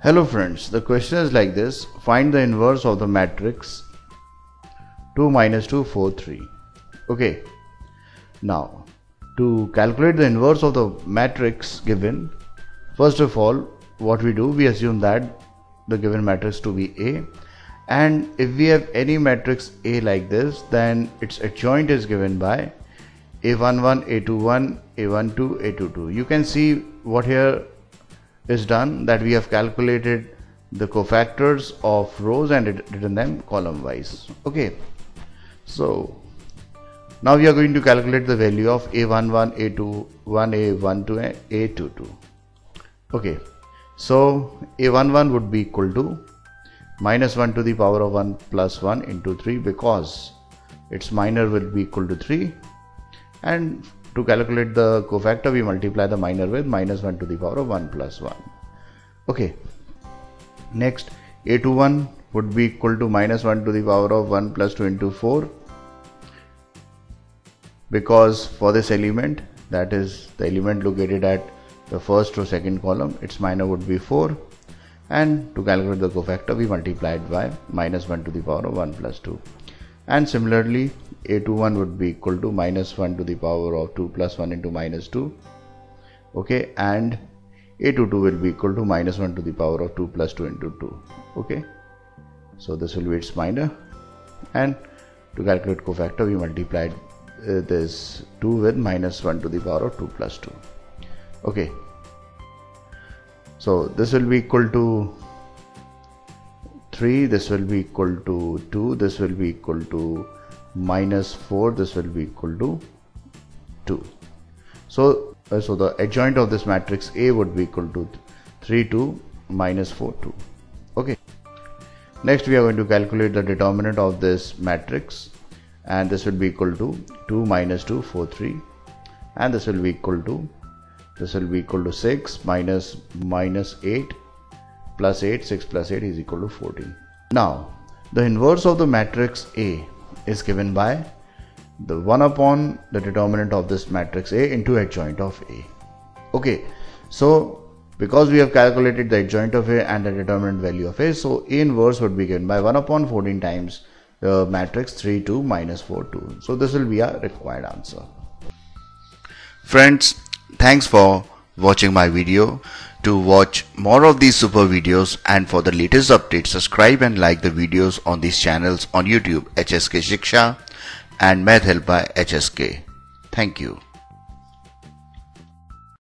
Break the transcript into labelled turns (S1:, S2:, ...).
S1: Hello friends, the question is like this. Find the inverse of the matrix 2 minus 2 4 3. Okay, now to calculate the inverse of the matrix given, first of all what we do, we assume that the given matrix to be A, and if we have any matrix A like this, then its adjoint is given by A11, A21, A12, A22. You can see what here is done, that we have calculated the cofactors of rows and written them column wise. Okay, so now we are going to calculate the value of A11, A21, A12 and A22. Okay, so A11 would be equal to minus 1 to the power of 1 plus 1 into 3, because its minor will be equal to 3, and to calculate the cofactor we multiply the minor with minus 1 to the power of 1 plus 1. Okay, next A21 would be equal to minus 1 to the power of 1 plus 2 into 4, because for this element, that is the element located at the first row second column, its minor would be 4, and to calculate the cofactor we multiply it by minus 1 to the power of 1 plus 2. And similarly A21 would be equal to minus 1 to the power of 2 plus 1 into minus 2. Okay, and A22 will be equal to minus 1 to the power of 2 plus 2 into 2. Okay, so this will be its minor, and to calculate cofactor we multiplied this 2 with minus 1 to the power of 2 plus 2. Okay, so this will be equal to 3, this will be equal to 2, this will be equal to minus 4, this will be equal to 2. So the adjoint of this matrix A would be equal to 3 2 minus 4 2. Okay, next we are going to calculate the determinant of this matrix, and this will be equal to 2 minus 2 4 3, and this will be equal to 6 minus 8 plus 8, 6 plus 8 is equal to 14. Now the inverse of the matrix A is given by the 1 upon the determinant of this matrix A into adjoint of A. Okay, so because we have calculated the adjoint of A and the determinant value of A, so A inverse would be given by 1 upon 14 times the matrix 3 2 minus 4 2. So this will be our required answer.
S2: Friends, thanks for watching my video. To watch more of these super videos and for the latest updates, subscribe and like the videos on these channels on YouTube, HSK Shiksha and Math Help by HSK. Thank you.